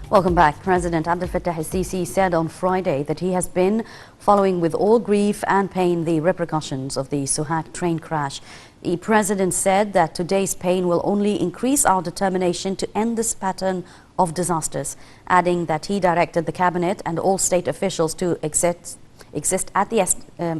Welcome back. President Abdel Fattah al-Sisi said on Friday that he has been following with all grief and pain the repercussions of the Suhag train crash. The president said that today's pain will only increase our determination to end this pattern of disasters, adding that he directed the cabinet and all state officials to exist at the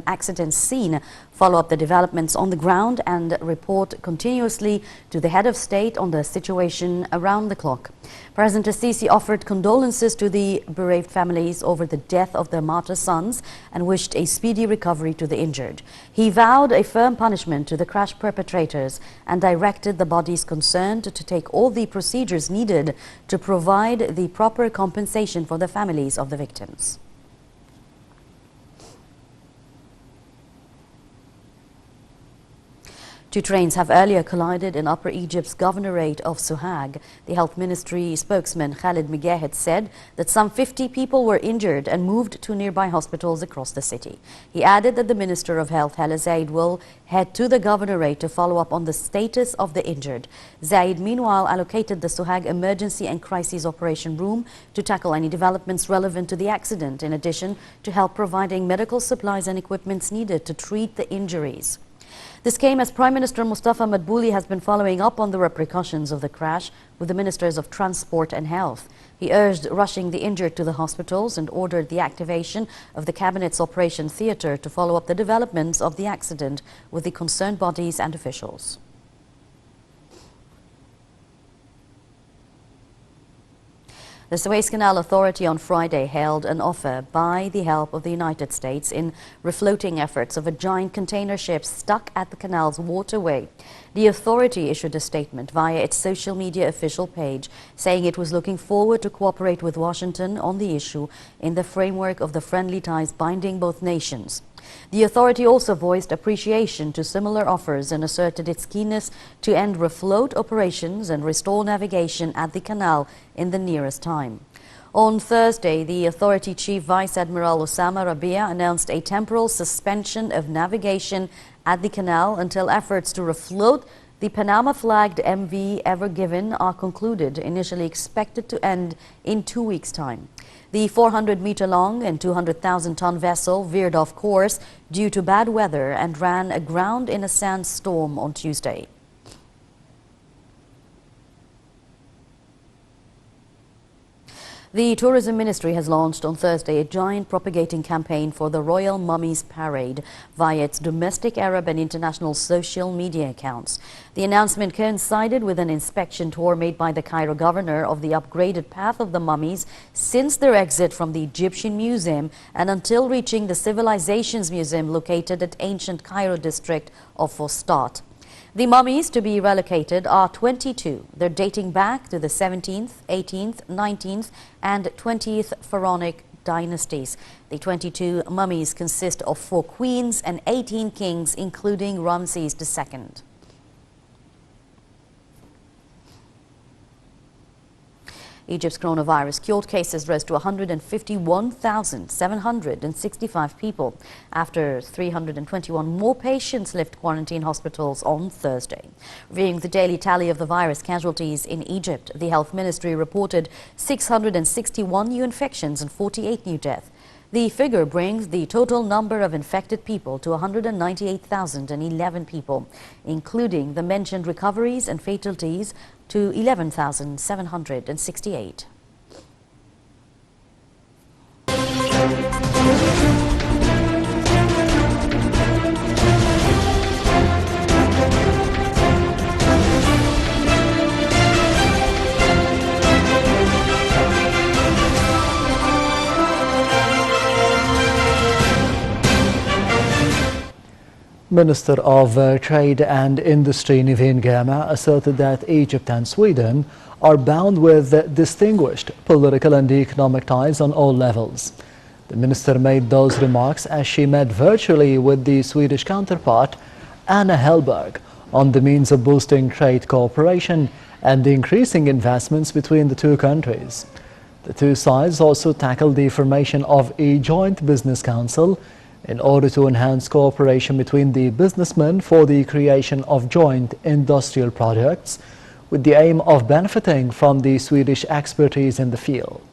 accident scene, follow up the developments on the ground and report continuously to the head of state on the situation around the clock. President al-Sisi offered condolences to the bereaved families over the death of their martyr sons and wished a speedy recovery to the injured. He vowed a firm punishment to the crash perpetrators and directed the bodies concerned to take all the procedures needed to provide the proper compensation for the families of the victims. Two trains have earlier collided in Upper Egypt's governorate of Suhag. The Health Ministry spokesman Khalid Migahed said that some 50 people were injured and moved to nearby hospitals across the city. He added that the Minister of Health, Hala Zaid, will head to the governorate to follow up on the status of the injured. Zaid, meanwhile, allocated the Suhag Emergency and Crisis Operation Room to tackle any developments relevant to the accident, in addition to help providing medical supplies and equipment needed to treat the injuries. This came as Prime Minister Mustafa Madbouli has been following up on the repercussions of the crash with the Ministers of Transport and Health. He urged rushing the injured to the hospitals and ordered the activation of the Cabinet's Operation Theatre to follow up the developments of the accident with the concerned bodies and officials. The Suez Canal Authority on Friday hailed an offer by the help of the United States in refloating efforts of a giant container ship stuck at the canal's waterway. The authority issued a statement via its social media official page saying it was looking forward to cooperate with Washington on the issue in the framework of the friendly ties binding both nations. The authority also voiced appreciation to similar offers and asserted its keenness to end refloat operations and restore navigation at the canal in the nearest time. On Thursday, the authority chief Vice Admiral Osama Rabia announced a temporal suspension of navigation at the canal until efforts to refloat the Panama-flagged MV Ever Given are concluded, initially expected to end in 2 weeks' time. The 400-meter-long and 200,000-ton vessel veered off course due to bad weather and ran aground in a sandstorm on Tuesday. The Tourism Ministry has launched on Thursday a giant propagating campaign for the Royal Mummies Parade via its domestic, Arab and international social media accounts. The announcement coincided with an inspection tour made by the Cairo governor of the upgraded path of the mummies since their exit from the Egyptian Museum and until reaching the Civilizations Museum located at ancient Cairo district of Fustat. The mummies to be relocated are 22. They're dating back to the 17th, 18th, 19th and 20th pharaonic dynasties. The 22 mummies consist of 4 queens and 18 kings, including Ramses II. Egypt's coronavirus cured cases rose to 151,765 people after 321 more patients left quarantine hospitals on Thursday. Reviewing the daily tally of the virus casualties in Egypt, the Health Ministry reported 661 new infections and 48 new deaths. The figure brings the total number of infected people to 198,011 people, including the mentioned recoveries and fatalities to 11,768. Minister of Trade and Industry Niveen Gama asserted that Egypt and Sweden are bound with distinguished political and economic ties on all levels. The minister made those remarks as she met virtually with the Swedish counterpart Anna Hellberg on the means of boosting trade cooperation and increasing investments between the two countries. The two sides also tackled the formation of a joint business council in order to enhance cooperation between the businessmen for the creation of joint industrial projects, with the aim of benefiting from the Swedish expertise in the field.